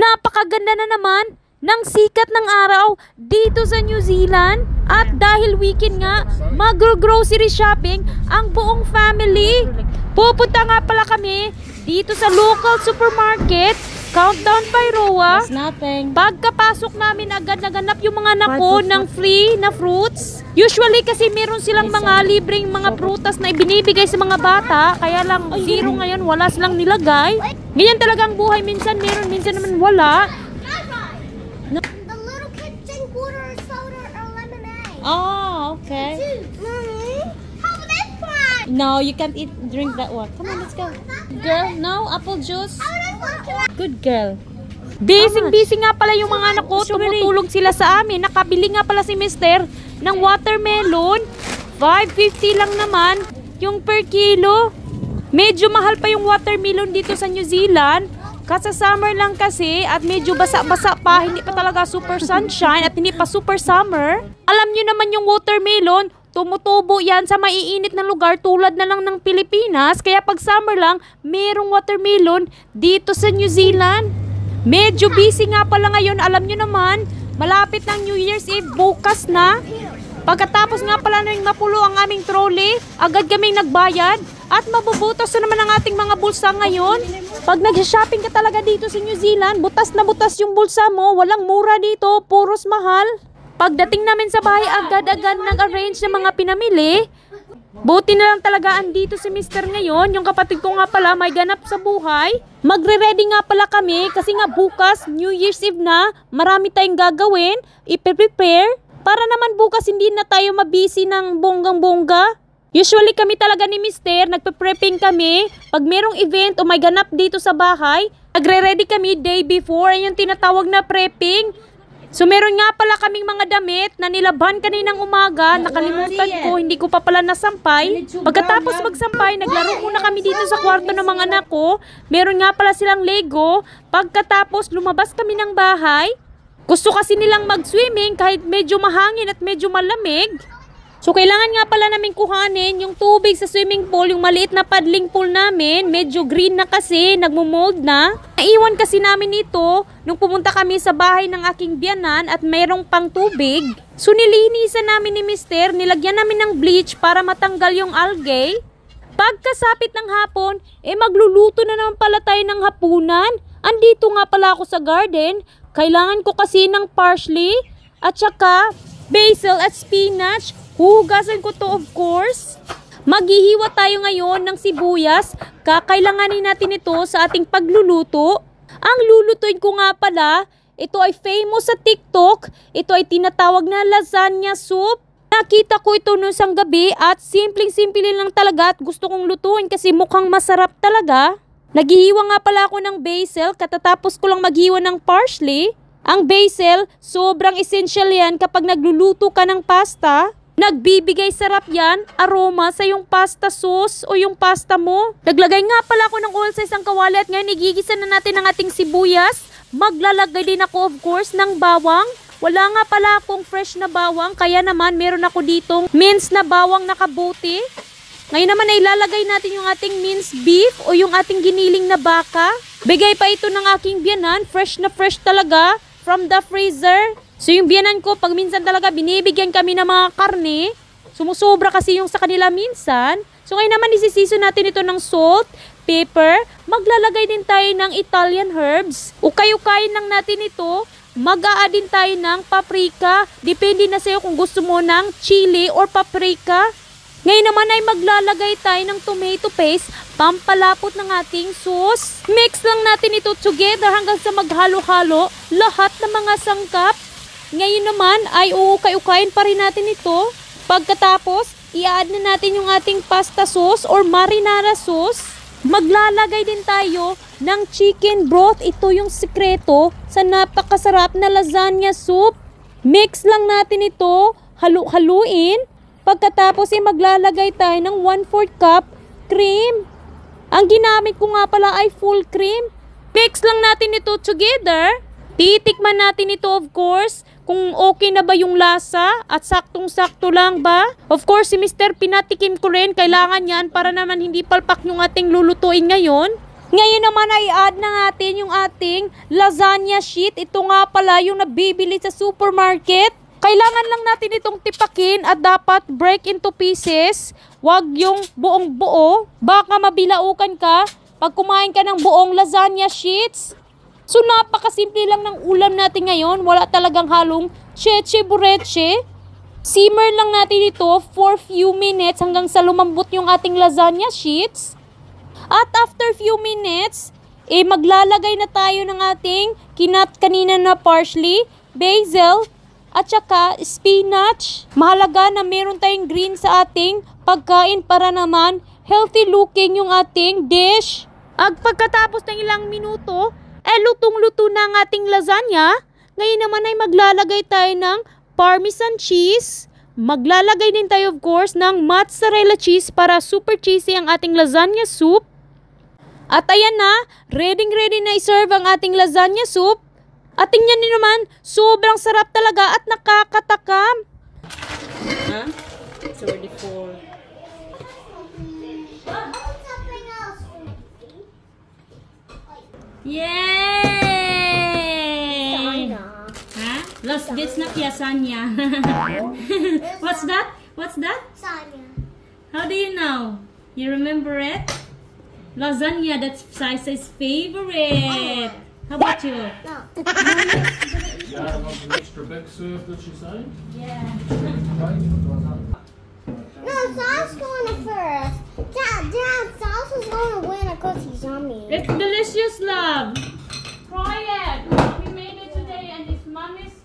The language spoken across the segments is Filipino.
Napakaganda na naman ng sikat ng araw dito sa New Zealand. At dahil weekend nga, mag-grocery shopping ang buong family. Pupunta nga pala kami dito sa local supermarket, Countdown Bairoa. Pagkapasok namin agad naganap yung mga nako ng free na fruits. Usually kasi meron silang mga libreng mga prutas na ibinibigay sa mga bata. Kaya lang zero ngayon, wala silang nilagay. Ganyan talagang buhay, minsan meron, minsan naman wala. The little kids drink water or soda or lemonade. Oh, okay. Mommy, how about this one? No, you can't drink that one. Come on, let's go. Girl, no, apple juice. Good girl. Busy nga pala yung mga anak ko. Tumutulong sila sa amin. Nakabili nga pala si Mister ng watermelon. 5.50 lang naman yung per kilo. Medyo mahal pa yung watermelon dito sa New Zealand. Kasi summer lang kasi at medyo basa-basa pa. Hindi pa talaga super sunshine at hindi pa super summer. Alam nyo naman yung watermelon, tumutubo yan sa maiinit na lugar tulad na lang ng Pilipinas. Kaya pag summer lang, merong watermelon dito sa New Zealand. Medyo busy nga pala ngayon. Alam nyo naman, malapit ng New Year's Eve, bukas na. Pagkatapos nga pala na yung mapulo ang aming trolley, agad kaming nagbayad. At mabubutas na naman ang ating mga bulsa ngayon. Pag nag-shopping ka talaga dito sa New Zealand, butas na butas yung bulsa mo. Walang mura dito, puros mahal. Pagdating namin sa bahay, agad-agad nag-arrange ng mga pinamili. Buti na lang talaga andito si Mister ngayon. Yung kapatid ko nga pala may ganap sa buhay. Magre-ready nga pala kami kasi nga bukas, New Year's Eve na. Marami tayong gagawin, ipe-prepare. Para naman bukas hindi na tayo mabisi ng bonggang-bongga. Usually kami talaga ni Mister, nagpe-prepping kami. Pag merong event o may ganap dito sa bahay, nagre-ready kami day before. Ayun yung tinatawag na prepping. So meron nga pala kaming mga damit na nilabhan kaninang umaga. Nakalimutan ko, hindi ko pa pala nasampay. Pagkatapos magsampay, naglaro muna kami dito sa kwarto ng mga anak ko. Meron nga pala silang Lego. Pagkatapos lumabas kami ng bahay. Gusto kasi nilang mag-swimming kahit medyo mahangin at medyo malamig. So kailangan nga pala namin kuhanin yung tubig sa swimming pool, yung maliit na paddling pool namin. Medyo green na kasi, nagmumold na. Naiwan kasi namin ito nung pumunta kami sa bahay ng aking biyanan at mayroong pang tubig. So nilinisan namin ni Mister, nilagyan namin ng bleach para matanggal yung algae. Pagkasapit ng hapon, magluluto na naman pala tayo ng hapunan. Andito nga pala ako sa garden. Kailangan ko kasi ng parsley at saka basil at spinach. Huhugasan ko to of course. Maghihiwa tayo ngayon ng sibuyas. Kakailanganin natin ito sa ating pagluluto. Ang lulutuin ko nga pala, ito ay famous sa TikTok. Ito ay tinatawag na lasagna soup. Nakita ko ito noong isang gabi at simpleng-simple lang talaga at gusto kong lutuin kasi mukhang masarap talaga. Naghihiwa nga pala ako ng basil katatapos ko lang maghiwa ng parsley. Ang basil, sobrang essential yan kapag nagluluto ka ng pasta. Nagbibigay sarap yan, aroma sa yung pasta sauce o yung pasta mo. Naglagay nga pala ako ng oil sa isang kawali at ngayon igigisa na natin ang ating sibuyas. Maglalagay din ako of course ng bawang. Wala nga pala akong fresh na bawang kaya naman meron ako ditong minced na bawang na kabuti. Ngayon naman ay ilalagay natin yung ating minced beef o yung ating giniling na baka. Bigay pa ito ng aking biyanan, fresh na fresh talaga from the freezer. So yung biyanan ko, pag minsan talaga binibigyan kami ng mga karne, sumusobra kasi yung sa kanila minsan. So ngayon naman isisiso natin ito ng salt, pepper, maglalagay din tayo ng Italian herbs. Ukay-ukayin lang natin ito, mag-a-add din tayo ng paprika. Depende na sa'yo kung gusto mo ng chili or paprika. Ngayon naman ay maglalagay tayo ng tomato paste, pampalapot ng ating sauce. Mix lang natin ito together hanggang sa maghalo-halo lahat ng mga sangkap. Ngayon naman ay uukay-ukayin pa rin natin ito. Pagkatapos, i-add na natin yung ating pasta sauce or marinara sauce. Maglalagay din tayo ng chicken broth. Ito yung sikreto sa napakasarap na lasagna soup. Mix lang natin ito, halu-haluin. Pagkatapos maglalagay tayo ng 1/4 cup cream. Ang ginamit ko nga pala ay full cream. Mix lang natin ito together. Titikman natin ito of course kung okay na ba yung lasa at saktong-sakto lang ba. Of course si Mister pinatikim ko rin, kailangan yan para naman hindi palpak yung ating lulutuin ngayon. Ngayon naman ay add na natin yung ating lasagna sheet. Ito nga pala yung nabibili sa supermarket. Kailangan lang natin itong tipakin at dapat break into pieces. Huwag yung buong buo. Baka mabilaukan ka pag kumain ka ng buong lasagna sheets. So napakasimple lang ng ulam natin ngayon. Wala talagang halong cheche bureche. Simmer lang natin ito for few minutes hanggang sa lumambot yung ating lasagna sheets. At after few minutes, maglalagay na tayo ng ating kinat kanina na parsley, basil, at saka spinach. Mahalaga na meron tayong green sa ating pagkain para naman healthy looking yung ating dish. At pagkatapos ng ilang minuto, lutong-luto na ang ating lasagna. Ngayon naman ay maglalagay tayo ng parmesan cheese. Maglalagay din tayo of course ng mozzarella cheese para super cheesy ang ating lasagna soup. At ayan na, ready na i-serve ang ating lasagna soup. At tingnan niyo naman, sobrang sarap talaga at nakakatakam. Huh? It's already full. Yay! Huh? Los bits na lasagna. What's that? What's that? Lasagna. How do you know? You remember it? Lasagna, that's Sai's favorite. How about you? No. Yeah, want an extra big serve, did she say? Yeah. No, Sal's going first. Dad, Sal's is going to win because he's yummy. It's delicious, love. Try it. We made it today and it's mommy's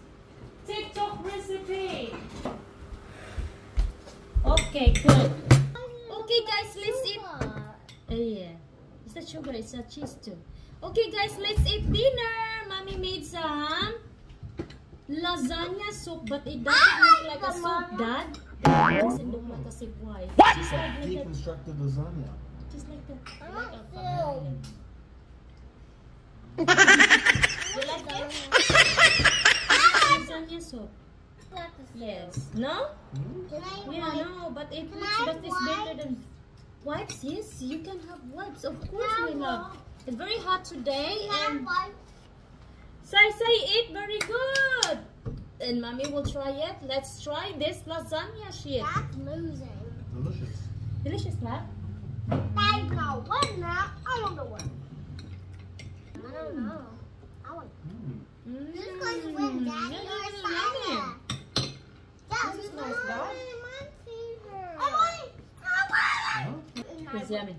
TikTok recipe. Okay, good. Okay, guys, let's eat. Oh yeah, it's not sugar, it's not cheese too. Okay guys, let's eat dinner. Mommy made some lasagna soup, but it doesn't look like a soup, Dad. It doesn't look like a soup. Why? She said like that. Deconstructed lasagna. Just like that. I want soup. You like it? Lasagna soup. Yes. No? Can I Yeah, no, but it looks I that is wipe? better than wipes. Yes, you can have wipes. Of course, my love. It's very hot today, and Sai eat very good. And mommy will try it. Let's try this lasagna shit. That's losing. Delicious. Delicious, love. I know what now. I don't know what. I don't know. I want. This is going to win, Daddy. Or Saya. That This is is nice, Dad. my favorite. I want it. I want it. It's yummy.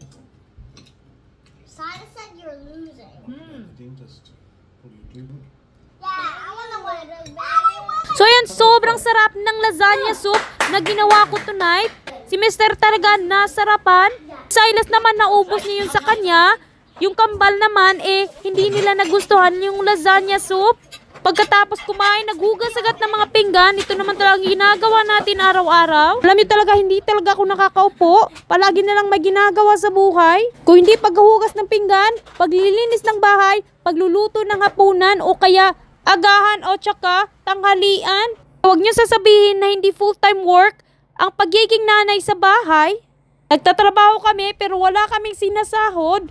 Saya said you're losing. Dentist. What are you doing? Yeah, I want to win. Daddy, So yan, sobrang sarap ng lasagna soup na ginawa ko tonight. Si Mr. talaga nasarapan. Silas naman naubos niya yun sa kanya. Yung kambal naman hindi nila nagustuhan yung lasagna soup. Pagkatapos kumain, naghugas agad ng mga pinggan. Ito naman talagang ginagawa natin araw-araw. Alam niyo talaga, hindi talaga ako nakakaupo. Palagi na lang may ginagawa sa buhay. Kung hindi paghuhugas ng pinggan, paglilinis ng bahay, pagluluto ng hapunan o kaya agahan o tsaka tanghalian. Huwag niyo sasabihin na hindi full-time work ang pagiging nanay sa bahay. Nagtatrabaho kami pero wala kaming sinasahod.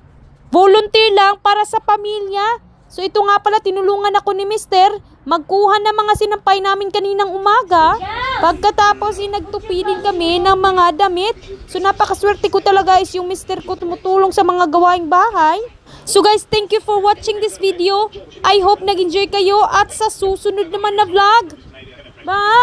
Volunteer lang para sa pamilya. So ito nga pala, tinulungan ako ni Mister magkuha ng mga sinampay namin kaninang umaga. Pagkatapos nagtupi din kami ng mga damit. So napakaswerte ko talaga is yung Mister ko tumutulong sa mga gawaing bahay. So guys, thank you for watching this video. I hope nag-enjoy kayo at sa susunod naman na vlog. Bye!